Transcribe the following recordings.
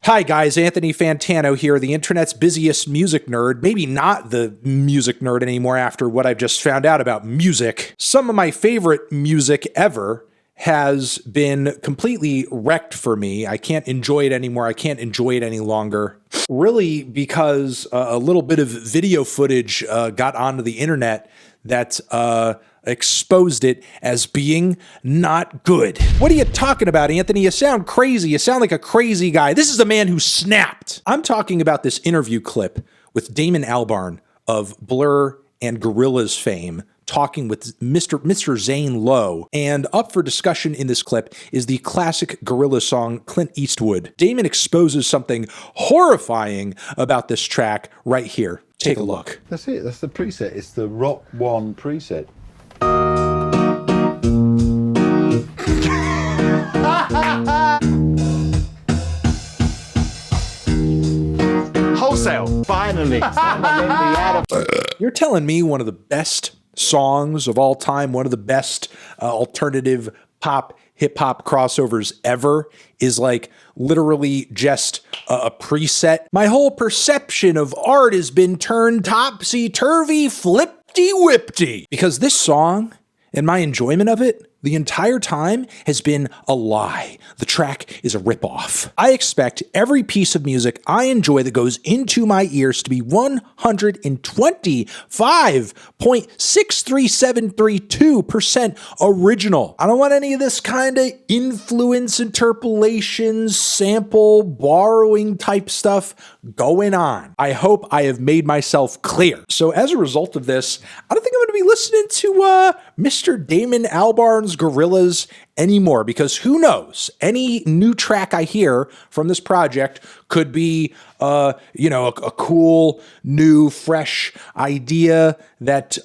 Hi guys, Anthony Fantano here, the internet's busiest music nerd. Maybe not the music nerd anymore after what I've just found out about music. Some of my favorite music ever has been completely wrecked for me. I can't enjoy it anymore. I can't enjoy it any longer. Really because a little bit of video footage got onto the internet that exposed it as being not good. What are you talking about, Anthony? You sound crazy. You sound like a crazy guy. This is a man who snapped. I'm talking about this interview clip with Damon Albarn of Blur and Gorillaz fame, talking with Mr. Zane Lowe. And up for discussion in this clip is the classic Gorillaz song, Clint Eastwood. Damon exposes something horrifying about this track right here. Take a look. That's it. That's the preset. It's the Rock 1 preset. Wholesale. Finally. You're telling me one of the best songs of all time, one of the best alternative pop, hip hop crossovers ever is like literally just a preset? My whole perception of art has been turned topsy-turvy, flipty-whipty. Because this song and my enjoyment of it the entire time has been a lie. The track is a ripoff. I expect every piece of music I enjoy that goes into my ears to be 125.63732% original. I don't want any of this kind of influence, interpolation, sample, borrowing type stuff going on. I hope I have made myself clear. So as a result of this, I don't think I'm going to be listening to Mr. Damon Albarn's Gorillaz anymore, because who knows, any new track I hear from this project could be a cool new fresh idea that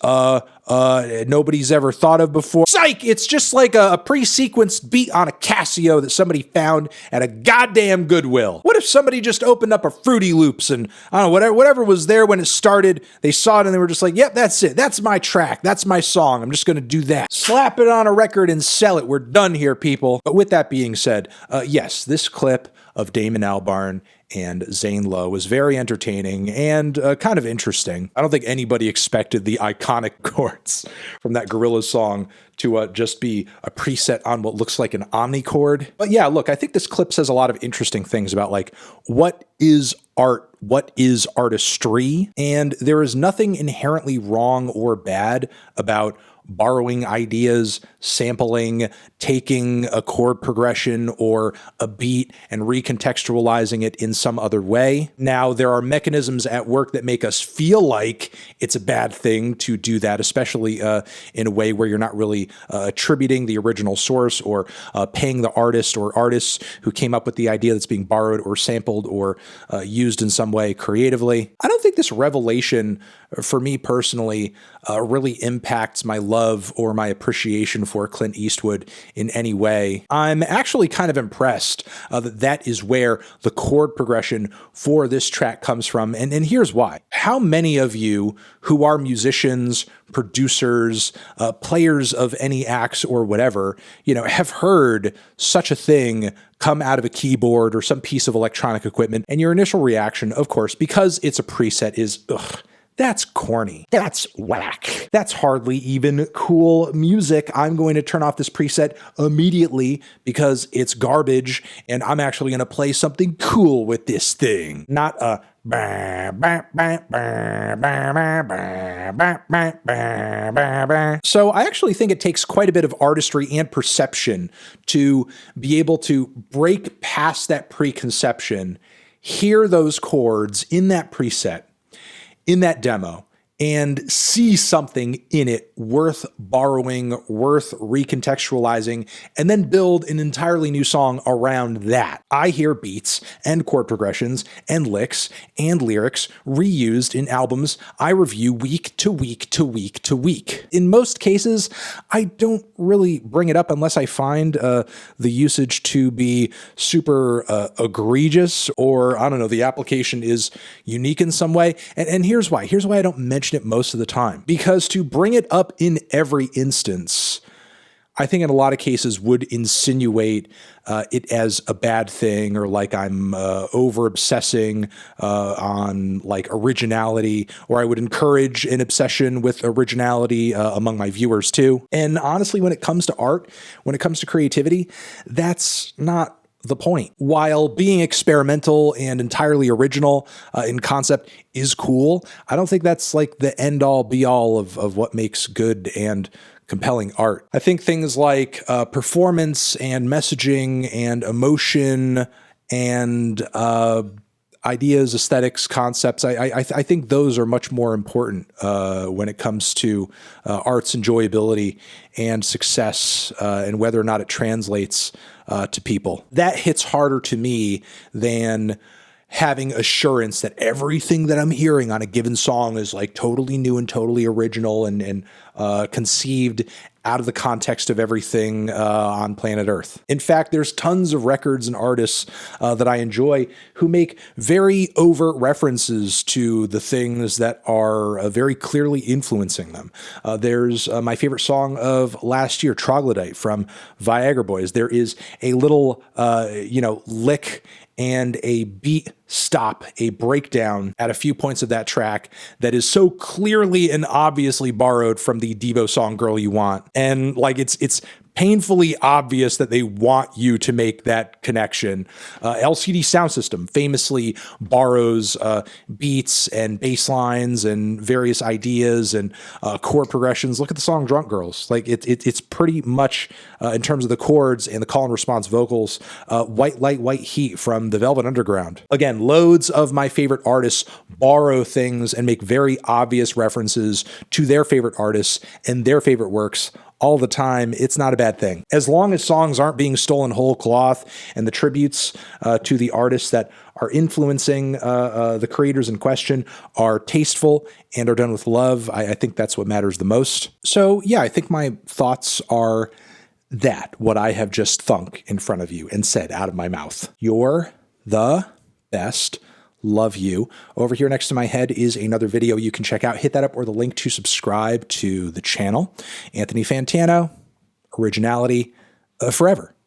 nobody's ever thought of before. Psych, it's just like a pre-sequenced beat on a Casio that somebody found at a goddamn Goodwill. What if somebody just opened up a Fruity Loops and I don't know, whatever was there when it started, they saw it and they were just like, yep, that's it, that's my track, that's my song, I'm just gonna do that. Slap it on a record and sell it. We're done here, people. But with that being said, yes, this clip of Damon Albarn and Zane Lowe was very entertaining and kind of interesting. I don't think anybody expected the iconic chords from that Gorillaz song to just be a preset on what looks like an omnichord. But yeah, look, I think this clip says a lot of interesting things about like, what is art? What is artistry? And there is nothing inherently wrong or bad about borrowing ideas, sampling, taking a chord progression or a beat and recontextualizing it in some other way. Now, there are mechanisms at work that make us feel like it's a bad thing to do that, especially in a way where you're not really attributing the original source or paying the artist or artists who came up with the idea that's being borrowed or sampled or used in some way creatively. I don't think this revelation, for me personally, really impacts my love or my appreciation for Clint Eastwood in any way. I'm actually kind of impressed that is where the chord progression for this track comes from. And here's why. How many of you who are musicians, producers, players of any acts or whatever, have heard such a thing come out of a keyboard or some piece of electronic equipment, and your initial reaction, of course, because it's a preset, is, ugh, that's corny. That's whack. That's hardly even cool music. I'm going to turn off this preset immediately because it's garbage and I'm actually going to play something cool with this thing. Not a So I actually think it takes quite a bit of artistry and perception to be able to break past that preconception, hear those chords in that preset, in that demo, and see something in it worth borrowing, worth recontextualizing, and then build an entirely new song around that. I hear beats and chord progressions and licks and lyrics reused in albums I review week to week to week to week. In most cases, I don't really bring it up unless I find the usage to be super egregious, or I don't know, the application is unique in some way. And here's why. Here's why I don't mention it most of the time. Because to bring it up in every instance I think in a lot of cases would insinuate it as a bad thing, or like I'm over obsessing on like originality, or I would encourage an obsession with originality among my viewers too. And honestly, when it comes to art, when it comes to creativity, that's not the point. While being experimental and entirely original in concept is cool, I don't think that's like the end all be all of what makes good and compelling art. I think things like performance and messaging and emotion and ideas, aesthetics, concepts, I think those are much more important when it comes to art's enjoyability and success and whether or not it translates to people. That hits harder to me than having assurance that everything that I'm hearing on a given song is like totally new and totally original and conceived out of the context of everything on planet Earth. In fact, there's tons of records and artists that I enjoy who make very overt references to the things that are very clearly influencing them. There's my favorite song of last year, Troglodyte from Viagra Boys. There is a little, lick and a beat stop, a breakdown at a few points of that track that is so clearly and obviously borrowed from the Devo song Girl You Want. And like it's painfully obvious that they want you to make that connection. LCD Sound System famously borrows beats and bass lines and various ideas and chord progressions. Look at the song Drunk Girls. Like it's pretty much, in terms of the chords and the call and response vocals, White Light, White Heat from the Velvet Underground. Again, loads of my favorite artists borrow things and make very obvious references to their favorite artists and their favorite works all the time. It's not a bad thing. As long as songs aren't being stolen whole cloth and the tributes to the artists that are influencing the creators in question are tasteful and are done with love, I think that's what matters the most. So yeah, I think my thoughts are that, what I have just thunk in front of you and said out of my mouth. You're the best. Love you. Over here next to my head is another video you can check out. Hit that up or the link to subscribe to the channel. Anthony Fantano, originality forever.